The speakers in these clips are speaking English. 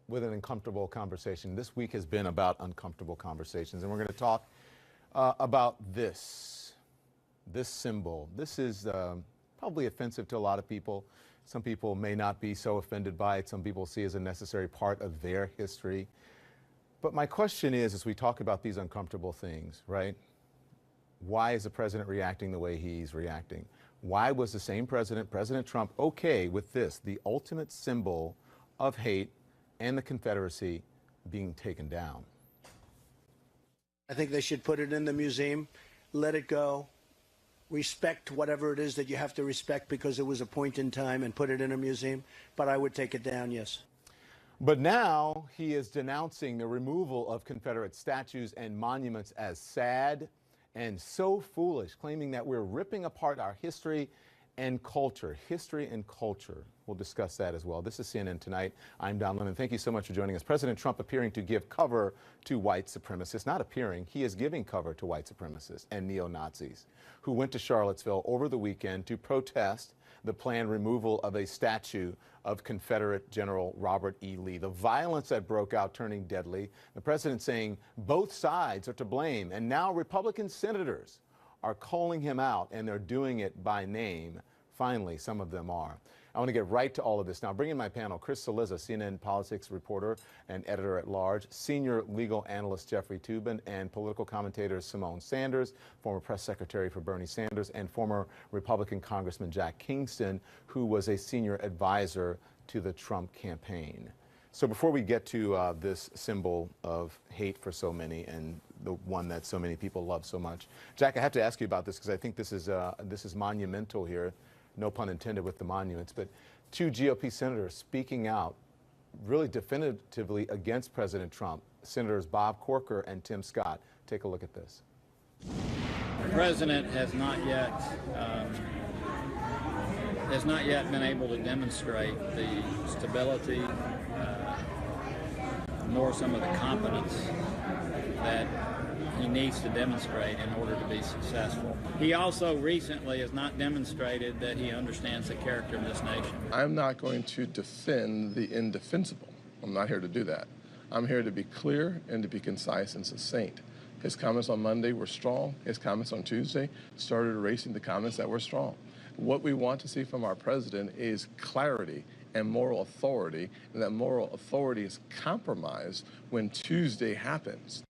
with an uncomfortable conversation. This week has been about uncomfortable conversations, and we're going to talk about this symbol. This is probably offensive to a lot of people. Some people may not be so offended by it. Some people see it as a necessary part of their history. But my question is, as we talk about these uncomfortable things, right? Why is the president reacting the way he's reacting? Why was the same president, President Trump, okay with this, the ultimate symbol of hate and the Confederacy, being taken down? I think they should put it in the museum, let it go, respect whatever it is that you have to respect because it was a point in time, and put it in a museum. But I would take it down, yes. But now he is denouncing the removal of Confederate statues and monuments as sad and so foolish, claiming that we're ripping apart our history and culture. History and culture. We'll discuss that as well. This is CNN Tonight. I'm Don Lemon. Thank you so much for joining us. President Trump appearing to give cover to white supremacists. Not appearing, he is giving cover to white supremacists and neo-Nazis who went to Charlottesville over the weekend to protest the planned removal of a statue of Confederate General Robert E. Lee. The violence that broke out turning deadly. The president saying both sides are to blame. And now Republican senators are calling him out, and they're doing it by name. Finally, some of them are. I want to get right to all of this now. Bring in my panel, Chris Cillizza, CNN politics reporter and editor-at-large, senior legal analyst Jeffrey Toobin, and political commentator Simone Sanders, former press secretary for Bernie Sanders, and former Republican Congressman Jack Kingston, who was a senior advisor to the Trump campaign. So before we get to this symbol of hate for so many, and the one that so many people love so much, Jack, I have to ask you about this because I think this is monumental here. No pun intended with the monuments, but two GOP senators speaking out really definitively against President Trump, Senators Bob Corker and Tim Scott. Take a look at this. The president has not yet been able to demonstrate the stability nor some of the competence that he needs to demonstrate in order to be successful. He also recently has not demonstrated that he understands the character of this nation. I'm not going to defend the indefensible. I'm not here to do that. I'm here to be clear and to be concise and succinct. His comments on Monday were strong. His comments on Tuesday started erasing the comments that were strong. What we want to see from our president is clarity and moral authority, and that moral authority is compromised when Tuesday happens.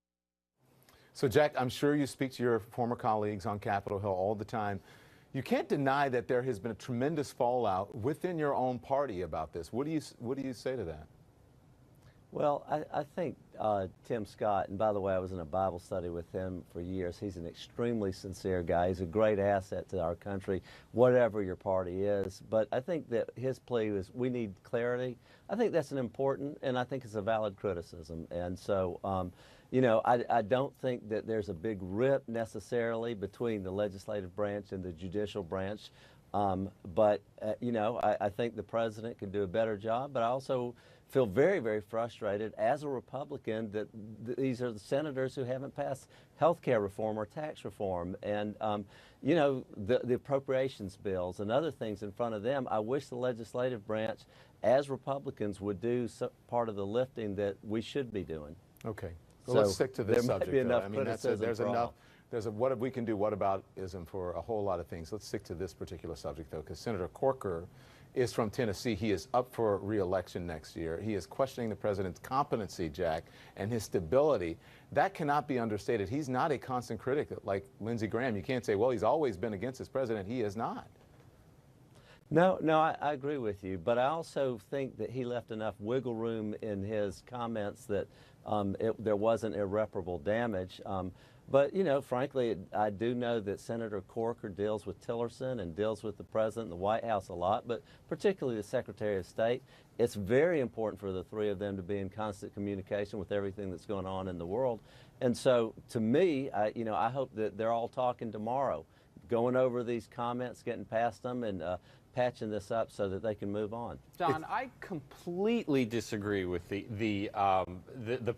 So, Jack, I'm sure you speak to your former colleagues on Capitol Hill all the time. You can't deny that there has been a tremendous fallout within your own party about this. What do you say to that? Well, I think Tim Scott, and by the way, I was in a Bible study with him for years. He's an extremely sincere guy. He's a great asset to our country, whatever your party is. But I think that his plea is we need clarity. I think that's an important, and I think it's a valid criticism. And so, you know, I don't think that there's a big rip necessarily between the legislative branch and the judicial branch. But, you know, I think the president can do a better job. But I also feel very, very frustrated as a Republican that these are the senators who haven't passed health care reform or tax reform. And, you know, the appropriations bills and other things in front of them. I wish the legislative branch, as Republicans, would do part of the lifting that we should be doing. Okay. Well, let's stick to this subject. There might be enough I mean, there's enough. There's a what we can do. What aboutism for a whole lot of things. Let's stick to this particular subject, though, because Senator Corker is from Tennessee. He is up for re-election next year. He is questioning the president's competency, Jack, and his stability. That cannot be understated. He's not a constant critic like Lindsey Graham. You can't say, well, he's always been against his president. He is not. No, I agree with you, but I also think that he left enough wiggle room in his comments that there wasn't irreparable damage. But, you know, frankly, I do know that Senator Corker deals with Tillerson and deals with the president and the White House a lot, but particularly the Secretary of State. It's very important for the three of them to be in constant communication with everything that's going on in the world. And so, to me, you know, I hope that they're all talking tomorrow, going over these comments, getting past them, and patching this up so that they can move on. Don, I completely disagree with the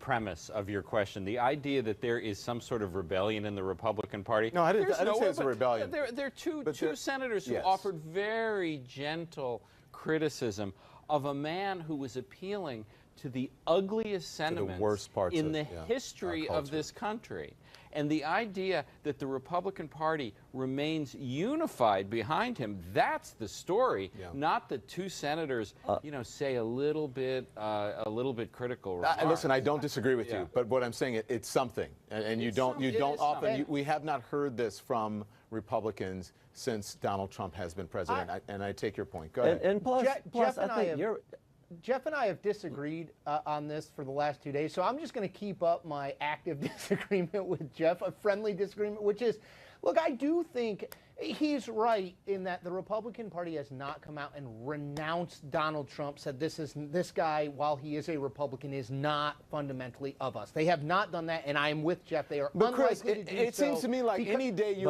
premise of your question. The idea that there is some sort of rebellion in the Republican Party. No, I didn't say it's a rebellion. There are two senators who offered very gentle criticism of a man who was appealing to the ugliest sentiments worst parts in of, the history of this country. And the idea that the Republican Party remains unified behind him, that's the story, not that two senators, you know, say a little bit critical remarks. Listen, I don't disagree with you, but what I'm saying, it's something. And you don't often, we have not heard this from Republicans since Donald Trump has been president, and I take your point. Go ahead. And plus, Jeff I think Jeff and I have disagreed on this for the last 2 days, so I'm just going to keep up my active disagreement with Jeff, a friendly disagreement, which is, look, I do think he's right in that the Republican Party has not come out and renounced Donald Trump, said this guy, while he is a Republican, is not fundamentally of us. They have not done that, and I am with Jeff. They are But unlikely Chris, to do it so seems to me like because- any day you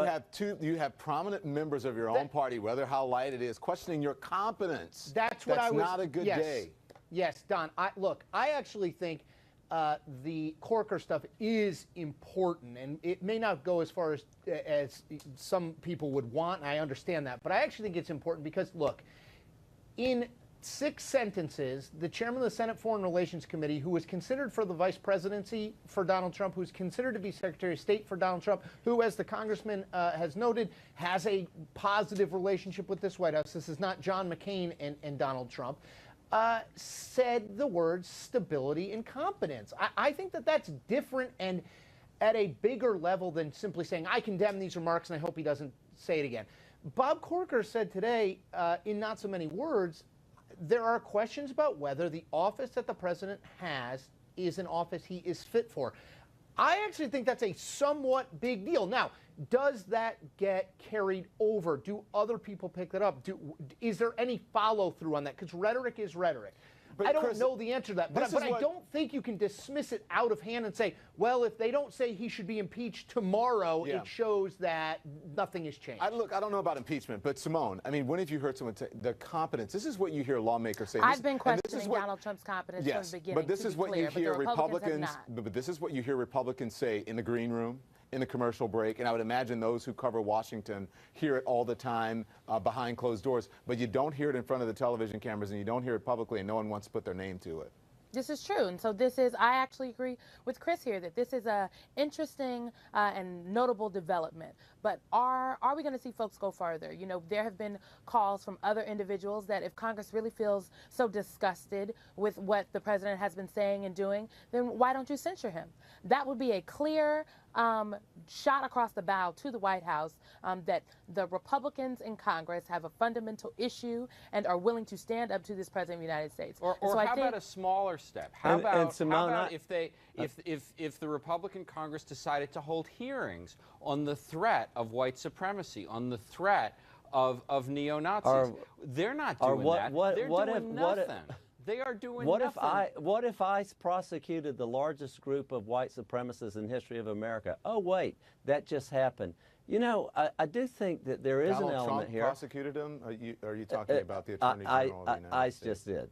have prominent members of your own party, whether how light it is, questioning your competence. That's what I was. Not a good day. Yes, Don. Look, I actually think the Corker stuff is important, and it may not go as far as some people would want, and I understand that. But I actually think it's important because, look, in 6 sentences, the chairman of the Senate Foreign Relations Committee, who was considered for the vice presidency for Donald Trump, who's considered to be Secretary of State for Donald Trump, who, as the congressman has noted, has a positive relationship with this White House. This is not John McCain and Donald Trump. Said the words stability and competence. I think that that's different and at a bigger level than simply saying, I condemn these remarks and I hope he doesn't say it again. Bob Corker said today, in not so many words, there are questions about whether the office that the president has is an office he is fit for. I actually think that's a somewhat big deal. Now, does that get carried over? Do other people pick that up? Is there any follow-through on that? Because rhetoric is rhetoric. But I don't Chris, know the answer to that, but I don't think you can dismiss it out of hand and say, well, if they don't say he should be impeached tomorrow, it shows that nothing has changed. Look, I don't know about impeachment, but Simone, I mean, when have you heard someone say the competence? This is what you hear lawmakers say. I've been questioning Donald Trump's competence from the beginning. But this is what you hear Republicans. But this is what you hear Republicans say in the green room, in the commercial break, and I would imagine those who cover Washington hear it all the time behind closed doors, but you don't hear it in front of the television cameras and you don't hear it publicly, and no one wants to put their name to it. This is true, and so I actually agree with Chris here that this is a interesting and notable development. But are we going to see folks go further? You know, there have been calls from other individuals that if Congress really feels so disgusted with what the president has been saying and doing, then why don't you censure him? That would be a clear shot across the bow to the White House that the Republicans in Congress have a fundamental issue and are willing to stand up to this president of the United States. Or how about a smaller step? How about if the Republican Congress decided to hold hearings on the threat of white supremacy, on the threat of neo-Nazis? They're not doing that. They're doing nothing. They are doing nothing. What if I prosecuted the largest group of white supremacists in the history of America? Oh, wait, that just happened. You know, I do think that there is an element Trump here. Prosecuted him? Are you talking about the Attorney General of the United States? ICE just did.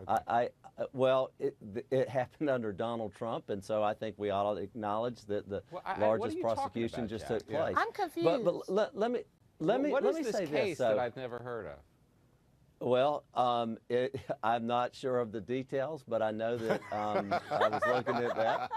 Okay. Well, it happened under Donald Trump, and so I think we ought to acknowledge that the largest prosecution just took place. I'm confused. But let me say this case this, that I've never heard of? Well, I'm not sure of the details, but I know that I was looking at that.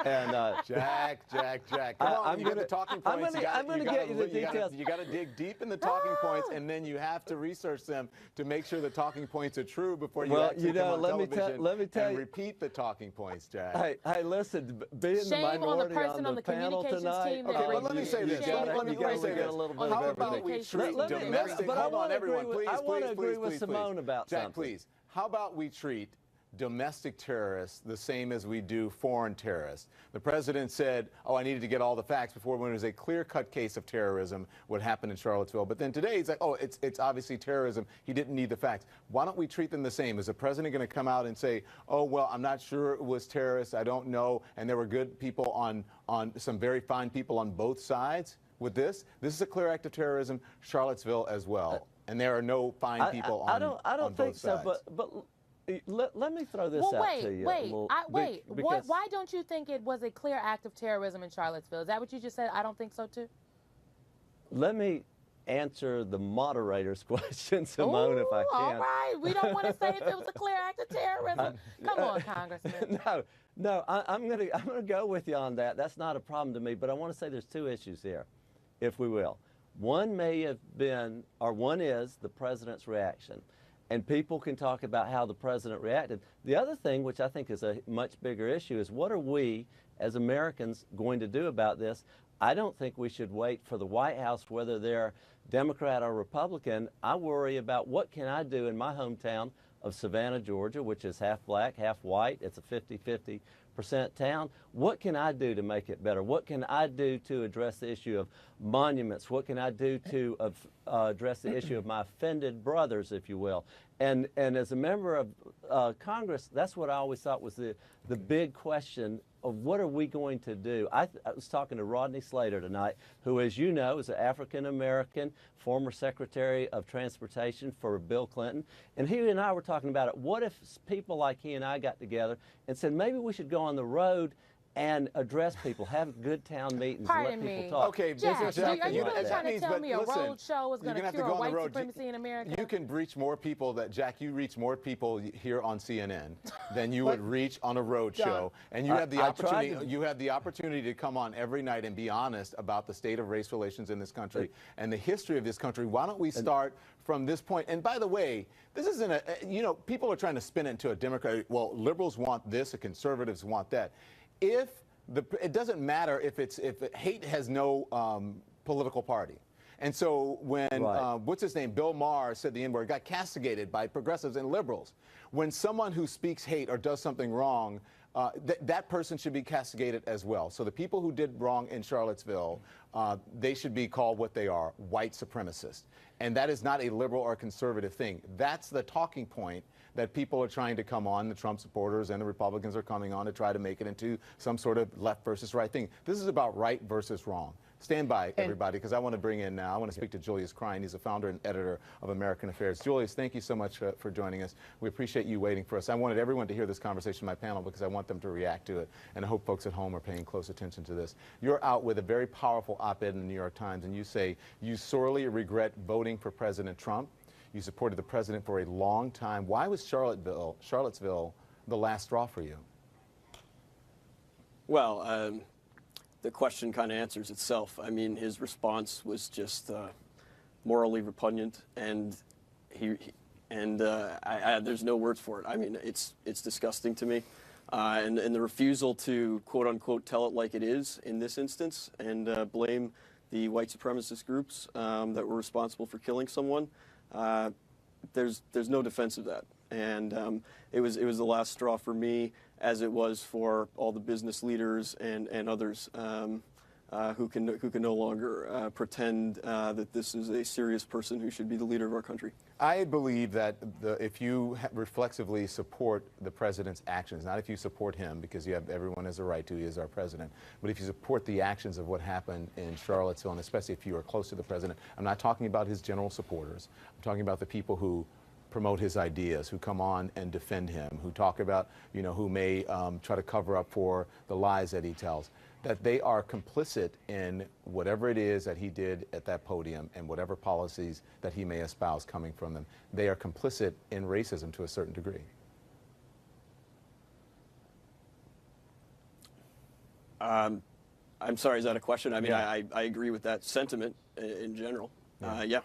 And Jack, come on, you get the talking points. I'm going to get you the details. You got to dig deep in the talking points, and then you have to research them to make sure the talking points are true before you actually come on television and repeat the talking points, Jack. Hey, listen, being the Shame on the minority person on the panel tonight. Team Okay, well, let me say this. Let me say this. How about we treat domestic? Hold on, everyone, please. With Simone about Jack, something. please. How about we treat domestic terrorists the same as we do foreign terrorists? The president said, oh, I needed to get all the facts before when it was a clear-cut case of terrorism, what happened in Charlottesville. But then today he's like, oh, it's obviously terrorism. He didn't need the facts. Why don't we treat them the same? Is the president going to come out and say, oh, well, I'm not sure it was terrorists. I don't know. And there were good people on some very fine people on both sides with this? This is a clear act of terrorism. Charlottesville as well. And there are no fine people on both sides. I don't think so, but let me throw this out to you. Why don't you think it was a clear act of terrorism in Charlottesville? Is that what you just said? I don't think so, too? Let me answer the moderator's question, Simone, if I can. All right. We don't want to say if it was a clear act of terrorism. Come on, Congressman. No, I'm gonna go with you on that. That's not a problem to me, but I want to say there's two issues here, if we will. One may have been, or one is the president's reaction. And people can talk about how the president reacted. The other thing, which I think is a much bigger issue, is what are we as Americans going to do about this? I don't think we should wait for the White House, whether they're Democrat or Republican. I worry about what can I do in my hometown of Savannah, Georgia, which is half black, half white. It's a 50-50% town. What can I do to make it better? What can I do to address the issue of monuments? What can I do to address the issue of my offended brothers, if you will? And as a member of Congress, that's what I always thought was the big question of what are we going to do. I was talking to Rodney Slater tonight, who, as you know, is an African-American, former Secretary of Transportation for Bill Clinton. And he and I were talking about it. What if people like he and I got together and said, maybe we should go on the road and address people, have good town meetings, Pardon and let people me. talk. Okay, Jack, Jack, are you really that trying to means, tell but me a listen, road show is going you're to gonna have cure go on white the road. supremacy in America? You can reach more people Jack, you reach more people here on CNN than you would reach on a road show. And you have the opportunity to come on every night and be honest about the state of race relations in this country and the history of this country. Why don't we start from this point? And by the way, this isn't people are trying to spin it into a Democrat, well, liberals want this, the conservatives want that. It doesn't matter if hate has no political party. And so when, what's his name, Bill Maher said the N-word, got castigated by progressives and liberals. When someone who speaks hate or does something wrong, that person should be castigated as well. So the people who did wrong in Charlottesville, they should be called what they are, white supremacists. And that is not a liberal or conservative thing. That's the talking point that people are trying to come on, the Trump supporters and the Republicans are coming on to try to make it into some sort of left versus right thing. This is about right versus wrong. Stand by, everybody, because I want to bring in now, I want to speak to Julius Krein. He's the founder and editor of American Affairs. Julius, thank you so much for joining us. We appreciate you waiting for us. I wanted everyone to hear this conversation in my panel because I want them to react to it, and I hope folks at home are paying close attention to this. You're out with a very powerful op-ed in the New York Times, and you say you sorely regret voting for President Trump. You supported the president for a long time. Why was Charlottesville the last straw for you? Well, the question kind of answers itself. I mean, his response was just morally repugnant, and there's no words for it. I mean, it's disgusting to me, and the refusal to quote unquote tell it like it is in this instance and blame the white supremacist groups that were responsible for killing someone. There's no defense of that, and it was the last straw for me, as it was for all the business leaders and others who can no longer pretend that this is a serious person who should be the leader of our country. I believe that if you reflexively support the president's actions, not if you support him, because everyone has a right to, he is our president, but if you support the actions of what happened in Charlottesville, and especially if you are close to the president, I'm not talking about his general supporters, I'm talking about the people who promote his ideas, who come on and defend him, who talk about, who may try to cover up for the lies that he tells, that they are complicit in whatever it is that he did at that podium and whatever policies that he may espouse coming from them. They are complicit in racism to a certain degree. I'm sorry, is that a question? I mean, yeah. I agree with that sentiment in general. Yeah.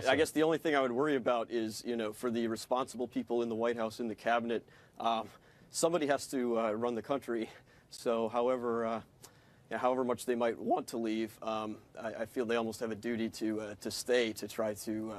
I guess the only thing I would worry about is, for the responsible people in the White House, in the cabinet, somebody has to run the country. So however much they might want to leave, I feel they almost have a duty to stay, to try to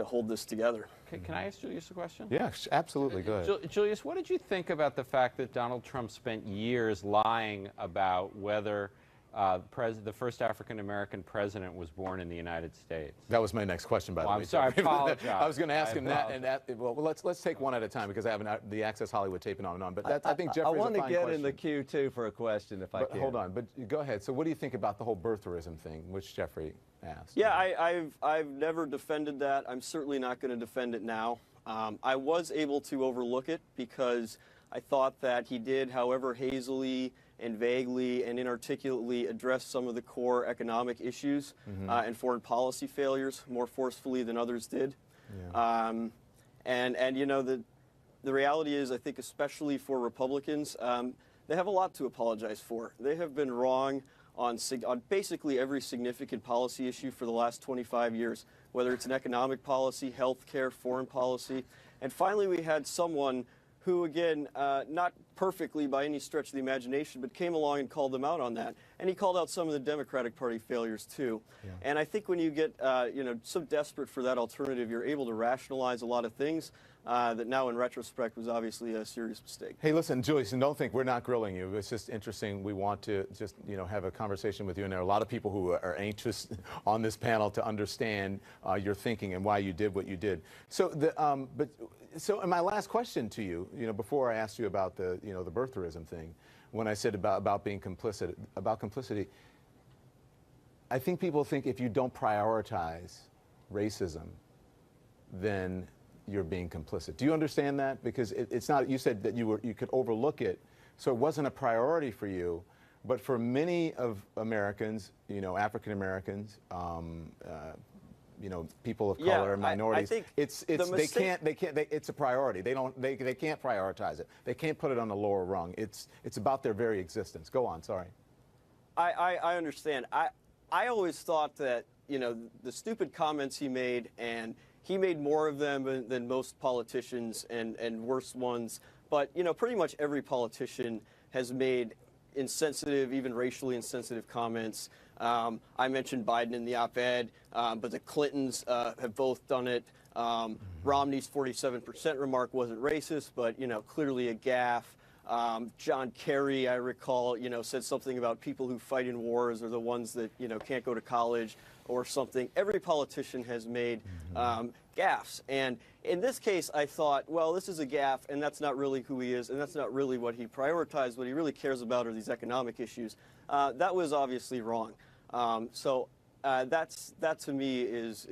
hold this together. Can I ask Julius a question? Yeah, absolutely. Go ahead. Julius, what did you think about the fact that Donald Trump spent years lying about whether the first African-American president was born in the United States? That was my next question, by the way. I'm sorry, I apologize. I was going to ask him that, well, let's take one at a time because I have the Access Hollywood tape and on and on. But I think Jeffrey's I want a to fine get question. in the queue too for a question if I can. Hold on, but go ahead. So what do you think about the whole birtherism thing, which Jeffrey asked? Yeah, I've never defended that. I'm certainly not going to defend it now. I was able to overlook it because I thought that he did, however hazily and vaguely and inarticulately addressed some of the core economic issues and foreign policy failures more forcefully than others did. Yeah. And you know, the reality is, I think especially for Republicans, they have a lot to apologize for. They have been wrong on basically every significant policy issue for the last 25 years, whether it's an economic policy, health care, foreign policy. And finally, we had someone who, again, not perfectly by any stretch of the imagination, but came along and called them out on that. And he called out some of the Democratic Party failures, too. Yeah. And I think when you get you know, so desperate for that alternative, you're able to rationalize a lot of things that now, in retrospect, was obviously a serious mistake. Hey, listen, Julius, and don't think we're not grilling you. It's just interesting. We want to just, you know, have a conversation with you. And there are a lot of people who are anxious on this panel to understand your thinking and why you did what you did. So, so my last question to you, you know, before I asked you about the, you know, the birtherism thing, when I said about being complicit, about complicity, I think people think if you don't prioritize racism, then you're being complicit. Do you understand that? Because it's not, you said that you could overlook it, so it wasn't a priority for you, but for many of Americans, you know, African Americans, you know, people of color, minorities, I think it's a priority. They can't prioritize it. They can't put it on the lower rung. It's about their very existence. Go on, sorry. I understand. I always thought that, you know, the stupid comments he made, and he made more of them than most politicians, and worse ones. But, you know, pretty much every politician has made insensitive, even racially insensitive comments. I mentioned Biden in the op-ed, but the Clintons have both done it. Romney's 47% remark wasn't racist, but, you know, clearly a gaffe. John Kerry, I recall, you know, said something about people who fight in wars are the ones that, you know, can't go to college or something. Every politician has made gaffes. And in this case, I thought, well, this is a gaffe, and that's not really who he is, and that's not really what he prioritized. What he really cares about are these economic issues. That was obviously wrong. That to me is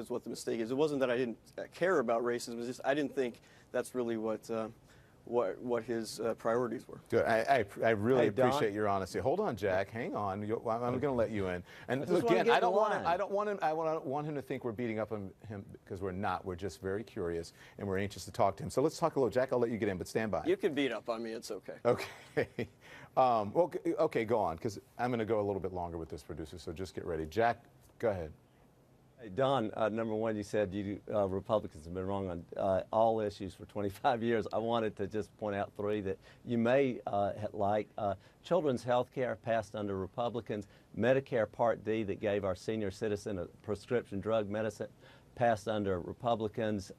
what the mistake is. It wasn't that I didn't care about racism. It's just I didn't think that's really what his priorities were. Good. I really appreciate your honesty. Hold on, Jack. Hang on. I'm going to let you in. And again, I don't want him to think we're beating up on him, because we're not. We're just very curious, and we're anxious to talk to him. So let's talk a little. Jack, I'll let you get in, but stand by. You can beat up on me. It's okay. Okay. Okay, go on, because I'm going to go a little bit longer with this, producer, so just get ready. Jack, go ahead. Hey, Don, number one, you said Republicans have been wrong on all issues for 25 years. I wanted to just point out three that you may like. Children's health care passed under Republicans. Medicare Part D that gave our senior citizen a prescription drug medicine passed under Republicans.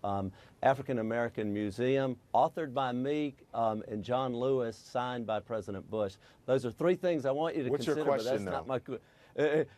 African American Museum, authored by me and John Lewis, signed by President Bush. Those are three things I want you to consider. What's your question, but that's though? not my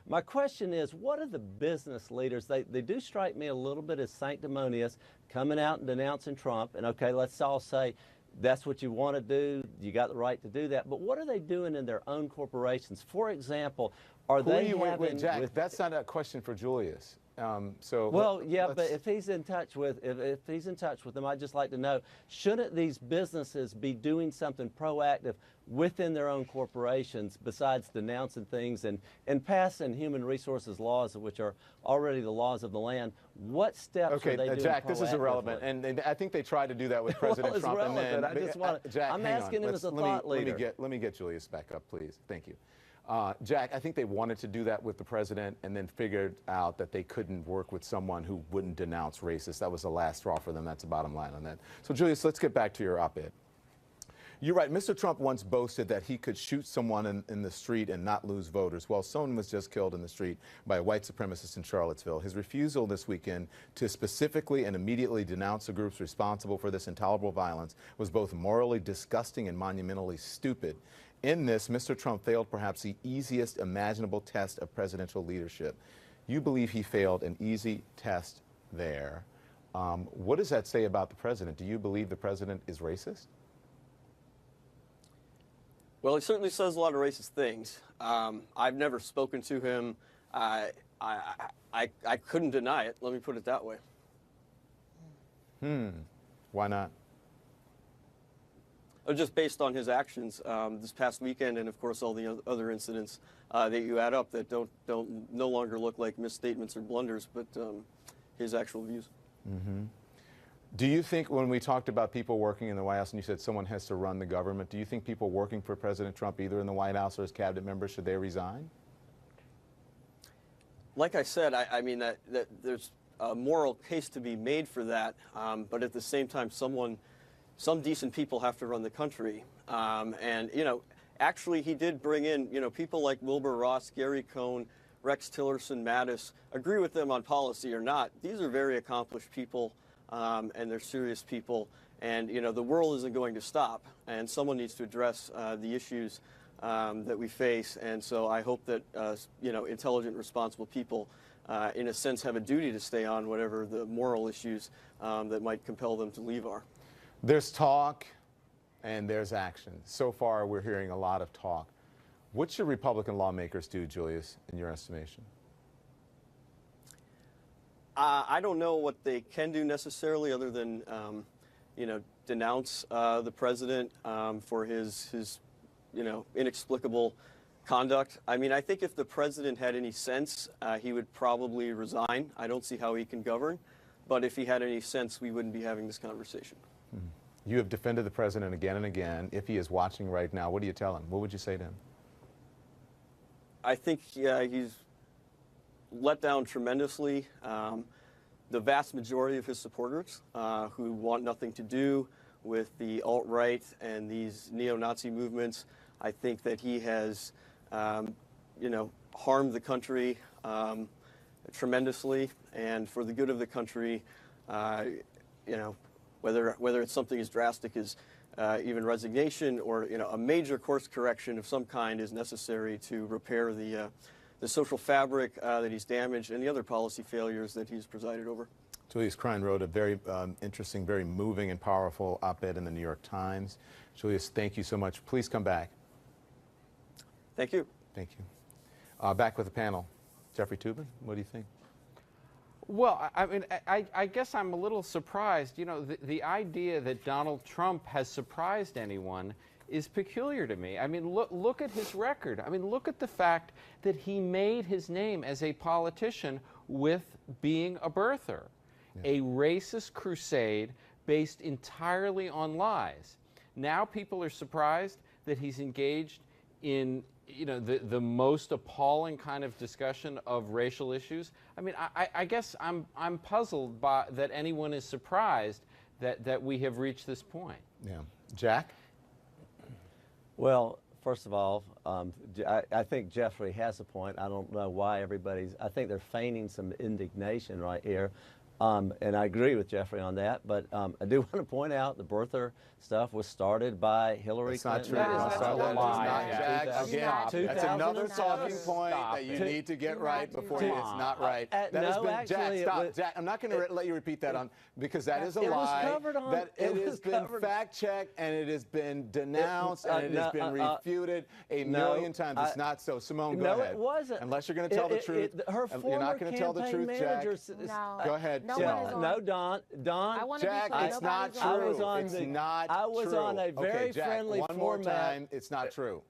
my question is, what are the business leaders? They do strike me a little bit as sanctimonious, coming out and denouncing Trump. And okay, let's all say that's what you want to do. You got the right to do that. But what are they doing in their own corporations? For example, are they having... Wait, Jack, that's not a question for Julius. Well, yeah, but if he's in touch with if he's in touch with them, I'd just like to know, shouldn't these businesses be doing something proactive within their own corporations besides denouncing things and passing human resources laws, which are already the laws of the land? What steps are they doing? Jack, this is irrelevant, and I think they tried to do that with President Trump. Relevant. I just want to. Jack, I'm asking him as a thought leader. Let me get Julius back up, please. Thank you. Jack, I think they wanted to do that with the president and then figured out that they couldn't work with someone who wouldn't denounce racist. That was the last straw for them. That's the bottom line on that. So, Julius, let's get back to your op-ed. You're right. Mr. Trump once boasted that he could shoot someone in the street and not lose voters. Well, someone was just killed in the street by a white supremacist in Charlottesville. His refusal this weekend to specifically and immediately denounce the groups responsible for this intolerable violence was both morally disgusting and monumentally stupid. In this, Mr. Trump failed perhaps the easiest imaginable test of presidential leadership. You believe he failed an easy test there. What does that say about the president? Do you believe the president is racist? Well, he certainly says a lot of racist things. I've never spoken to him. I couldn't deny it. Let me put it that way. Why not? just based on his actions this past weekend, and of course all the other incidents that you add up that don't no longer look like misstatements or blunders, but his actual views. Mm-hmm. Do you think, when we talked about people working in the White House and you said someone has to run the government, do you think people working for President Trump, either in the White House or as cabinet members, should they resign? Like I said, I mean that there's a moral case to be made for that, but at the same time, some decent people have to run the country. And, you know, actually he did bring in, you know, people like Wilbur Ross, Gary Cohn, Rex Tillerson, Mattis. Agree with them on policy or not, these are very accomplished people, and they're serious people. And, you know, the world isn't going to stop, and someone needs to address the issues that we face. And so I hope that, you know, intelligent, responsible people, in a sense, have a duty to stay on whatever the moral issues that might compel them to leave are. There's talk and there's action. So far, we're hearing a lot of talk. What should Republican lawmakers do, Julius, in your estimation? I don't know what they can do necessarily, other than, you know, denounce the president for his, you know, inexplicable conduct. I mean, I think if the president had any sense, he would probably resign. I don't see how he can govern. But if he had any sense, we wouldn't be having this conversation. You have defended the president again and again. If he is watching right now, what do you tell him? What would you say to him? I think he's let down tremendously. The vast majority of his supporters who want nothing to do with the alt-right and these neo-Nazi movements, I think that he has, you know, harmed the country tremendously, and for the good of the country, you know, whether it's something as drastic as even resignation, or, you know, a major course correction of some kind is necessary to repair the social fabric that he's damaged and the other policy failures that he's presided over. Julius Krein wrote a very interesting, very moving and powerful op-ed in the New York Times. Julius, thank you so much. Please come back. Thank you. Thank you. Back with the panel. Jeffrey Toobin, what do you think? Well, I mean, I guess I'm a little surprised. You know, the idea that Donald Trump has surprised anyone is peculiar to me. I mean, look at his record. I mean, look at the fact that he made his name as a politician with being a birther, a racist crusade based entirely on lies. Now people are surprised that he's engaged in, you know, the most appalling kind of discussion of racial issues. I mean, I guess I'm puzzled by that anyone is surprised that we have reached this point. Yeah. Jack? Well, first of all, I think Jeffrey has a point. I don't know why I think they're feigning some indignation right here. And I agree with Jeffrey on that, but I do want to point out the birther stuff was started by Hillary Clinton. That's another talking point that you need to get right before you. It's not right. Jack, stop. Jack, I'm not going to let you repeat that because that is a lie. It has been fact-checked, and it has been denounced, and it has been refuted a million times. It's not so. Simone, go ahead. No, it wasn't. Unless you're going to tell the truth. You're not going to tell the truth, Jack. Go ahead. No, Don. Jack, it's not true. I was on a very Jack, friendly one more time. It's not true.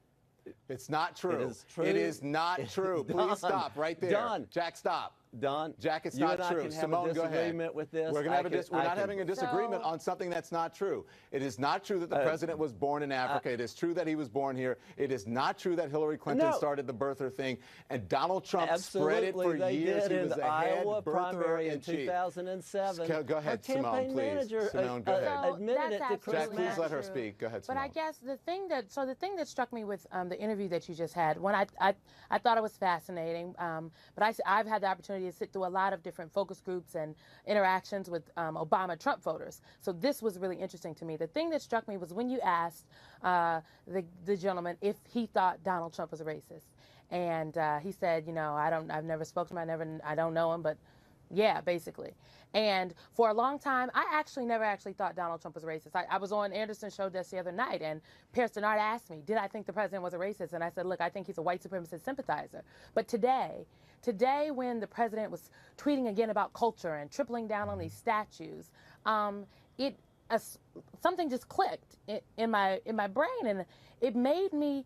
It's not true. It is true. It is not true. Please stop right there. Don. Jack, stop. Don, Jack, it's you not and true. I can Simone, have a disagreement with this. We're not having a disagreement on something that's not true. It is not true that the president was born in Africa. It is true that he was born here. It is not true that Hillary Clinton started the birther thing. And Donald Trump spread it for years. He was the a head Iowa primary in 2007. 2007. Go ahead, Her Simone, campaign please. manager Simone, go ahead. admitted it to Chris Jack, please let her speak. Go ahead, Simone. But I guess the thing that struck me with the interview that you just had, when I thought it was fascinating, but I've had the opportunity to sit through a lot of different focus groups and interactions with Obama-Trump voters. So this was really interesting to me. The thing that struck me was when you asked the gentleman if he thought Donald Trump was a racist, and he said, you know, I've never spoken to him, I don't know him, but yeah, basically. And for a long time, I never thought Donald Trump was a racist. I was on Anderson's show just the other night, and Pierre Stennard asked me, did I think the president was a racist? And I said, look, I think he's a white supremacist sympathizer. But today, when the president was tweeting again about culture and tripling down on these statues, something just clicked in my brain, and it made me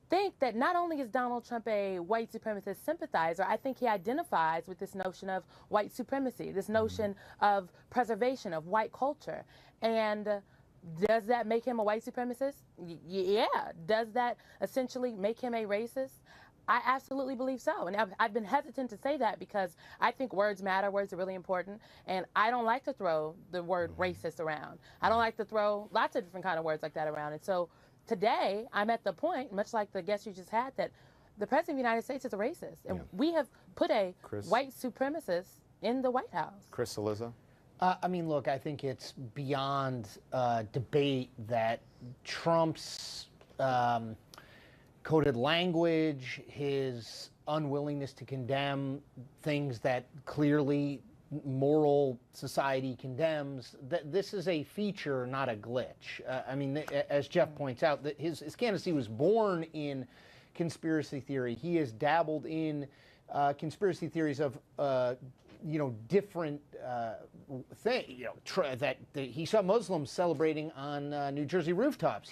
think that not only is Donald Trump a white supremacist sympathizer, I think he identifies with this notion of white supremacy, this notion of preservation of white culture. And does that make him a white supremacist? Yeah. Does that essentially make him a racist? I absolutely believe so. And I've been hesitant to say that because I think words matter, words are really important, and I don't like to throw the word racist around. I don't like to throw lots of different kind of words like that around. And so today, I'm at the point, much like the guest you just had, that the President of the United States is a racist. And we have put a white supremacist in the White House. Chris Cillizza? I mean, look, I think it's beyond debate that Trump's coded language, his unwillingness to condemn things that clearly moral society condemns, that this is a feature, not a glitch. I mean, as Jeff points out, that his candidacy was born in conspiracy theory. He has dabbled in conspiracy theories of different things. That he saw Muslims celebrating on New Jersey rooftops.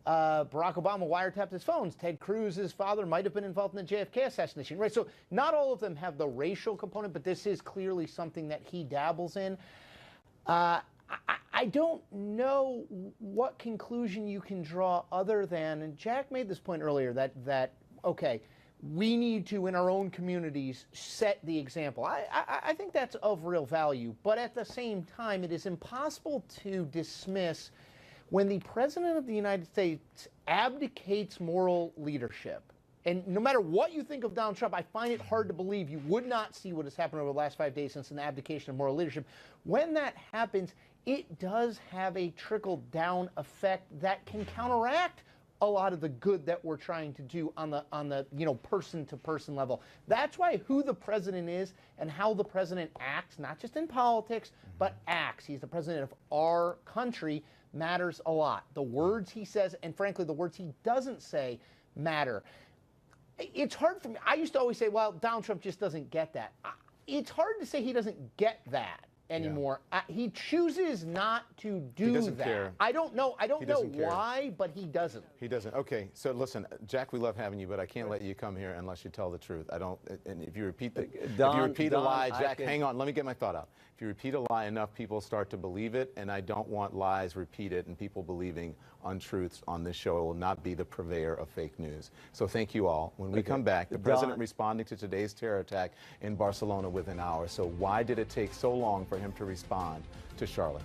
Barack Obama wiretapped his phones. Ted Cruz's father might have been involved in the JFK assassination. Right. So not all of them have the racial component, but this is clearly something that he dabbles in. I don't know what conclusion you can draw other than, and Jack made this point earlier, that okay, we need to, in our own communities, set the example. I think that's of real value. But at the same time, it is impossible to dismiss when the President of the United States abdicates moral leadership. And no matter what you think of Donald Trump, I find it hard to believe you would not see what has happened over the last 5 days since an abdication of moral leadership. When that happens, it does have a trickle-down effect that can counteract a lot of the good that we're trying to do on the person-to-person level. That's why who the president is and how the president acts, not just in politics, but acts. He's the president of our country, matters a lot. The words he says, and frankly, the words he doesn't say, matter. It's hard for me. I used to always say, well, Donald Trump just doesn't get that. It's hard to say he doesn't get that anymore. He chooses not to do that. Care. I don't know why, but he doesn't. He doesn't. Okay, so listen, Jack, we love having you, but I can't let you come here unless you tell the truth. I don't. And if you repeat a lie, Jack, hang on. Let me get my thought out. If you repeat a lie enough, people start to believe it, and I don't want lies repeated and people believing untruths on this show. It will not be the purveyor of fake news. So thank you all. When we come back, the president responding to today's terror attack in Barcelona within hours. So why did it take so long for him to respond to Charlotte?